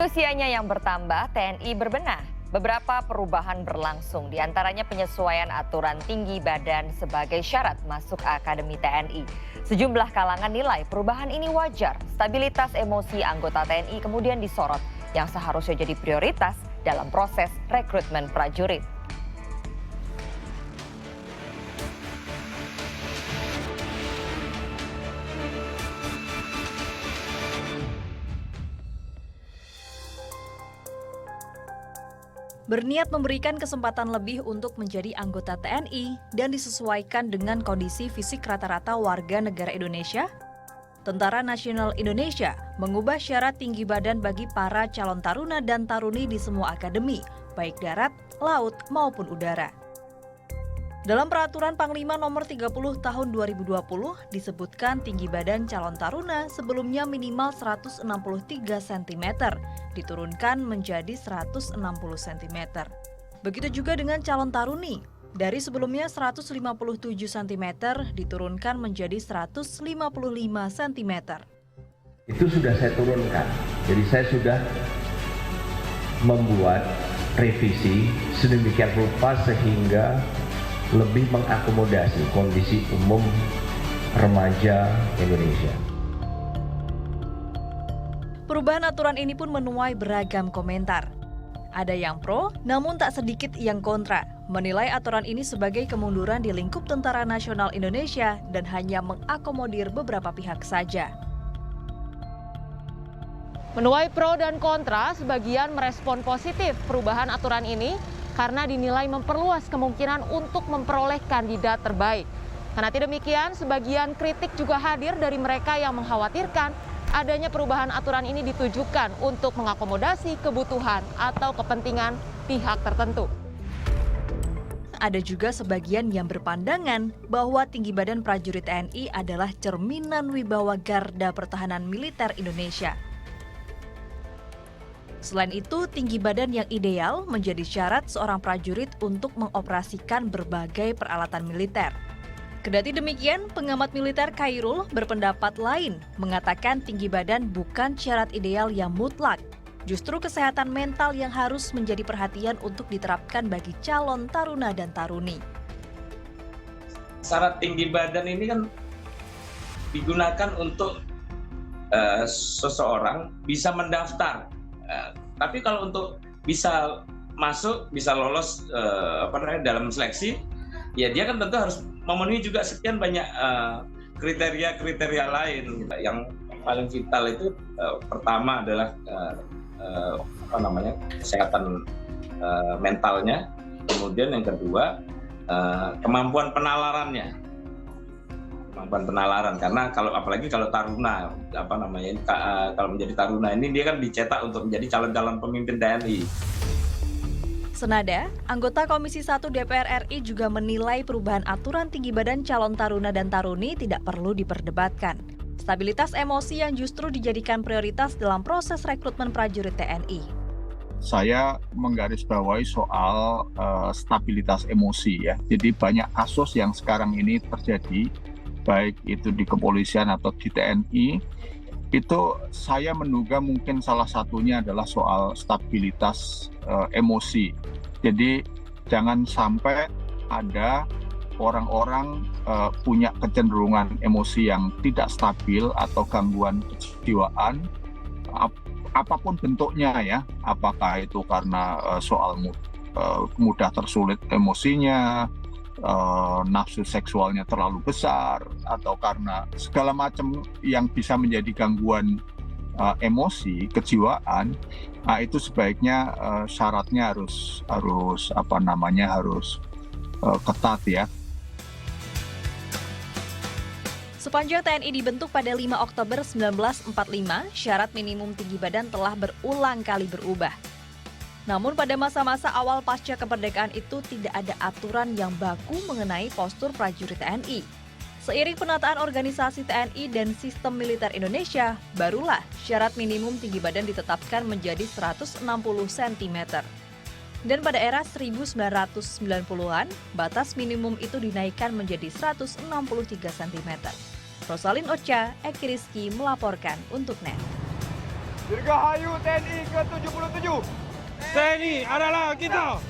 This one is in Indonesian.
usianya yang bertambah, TNI berbenah. Beberapa perubahan berlangsung, diantaranya penyesuaian aturan tinggi badan sebagai syarat masuk Akademi TNI. Sejumlah kalangan nilai perubahan ini wajar. Stabilitas emosi anggota TNI kemudian disorot, yang seharusnya jadi prioritas dalam proses rekrutmen prajurit. Berniat memberikan kesempatan lebih untuk menjadi anggota TNI dan disesuaikan dengan kondisi fisik rata-rata warga negara Indonesia, Tentara Nasional Indonesia mengubah syarat tinggi badan bagi para calon taruna dan taruni di semua akademi, baik darat, laut, maupun udara. Dalam Peraturan Panglima Nomor 30 Tahun 2020 disebutkan tinggi badan calon taruna sebelumnya minimal 163 cm, diturunkan menjadi 160 cm. Begitu juga dengan calon taruni, dari sebelumnya 157 cm diturunkan menjadi 155 cm. Itu sudah saya turunkan, jadi saya sudah membuat revisi sedemikian rupa sehingga lebih mengakomodasi kondisi umum remaja Indonesia. Perubahan aturan ini pun menuai beragam komentar. Ada yang pro, namun tak sedikit yang kontra, menilai aturan ini sebagai kemunduran di lingkup Tentara Nasional Indonesia dan hanya mengakomodir beberapa pihak saja. Menuai pro dan kontra, sebagian merespon positif perubahan aturan ini karena dinilai memperluas kemungkinan untuk memperoleh kandidat terbaik. Karena demikian, sebagian kritik juga hadir dari mereka yang mengkhawatirkan adanya perubahan aturan ini ditujukan untuk mengakomodasi kebutuhan atau kepentingan pihak tertentu. Ada juga sebagian yang berpandangan bahwa tinggi badan prajurit TNI adalah cerminan wibawa Garda Pertahanan Militer Indonesia. Selain itu, tinggi badan yang ideal menjadi syarat seorang prajurit untuk mengoperasikan berbagai peralatan militer. Kendati demikian, pengamat militer Khairul berpendapat lain, mengatakan tinggi badan bukan syarat ideal yang mutlak. Justru kesehatan mental yang harus menjadi perhatian untuk diterapkan bagi calon taruna dan taruni. Syarat tinggi badan ini kan digunakan untuk seseorang bisa mendaftar. Tapi kalau untuk bisa masuk, bisa lolos dalam seleksi, ya dia kan tentu harus memenuhi juga sekian banyak kriteria-kriteria lain. Yang paling vital itu pertama adalah kesehatan mentalnya, kemudian yang kedua kemampuan penalarannya. Karena apalagi kalau taruna kalau menjadi taruna ini dia kan dicetak untuk menjadi calon-calon pemimpin TNI. Senada, anggota Komisi 1 DPR RI juga menilai perubahan aturan tinggi badan calon taruna dan taruni tidak perlu diperdebatkan. Stabilitas emosi yang justru dijadikan prioritas dalam proses rekrutmen prajurit TNI. Saya menggarisbawahi soal stabilitas emosi ya. Jadi banyak kasus yang sekarang ini terjadi, baik itu di kepolisian atau di TNI, itu saya menduga mungkin salah satunya adalah soal stabilitas emosi. Jadi jangan sampai ada orang-orang punya kecenderungan emosi yang tidak stabil atau gangguan kejiwaan, apapun bentuknya ya, apakah itu karena soal mudah tersulit emosinya, nafsu seksualnya terlalu besar, atau karena segala macam yang bisa menjadi gangguan emosi, kejiwaan, itu sebaiknya syaratnya harus ketat ya. Sepanjang TNI dibentuk pada 5 Oktober 1945, syarat minimum tinggi badan telah berulang kali berubah. Namun pada masa-masa awal pasca kemerdekaan itu tidak ada aturan yang baku mengenai postur prajurit TNI. Seiring penataan organisasi TNI dan sistem militer Indonesia, barulah syarat minimum tinggi badan ditetapkan menjadi 160 cm. Dan pada era 1990-an, batas minimum itu dinaikkan menjadi 163 cm. Rosalin Ocha, Eki Rizky melaporkan untuk NET. Dirgahayu TNI ke-77. TNI adalah kita.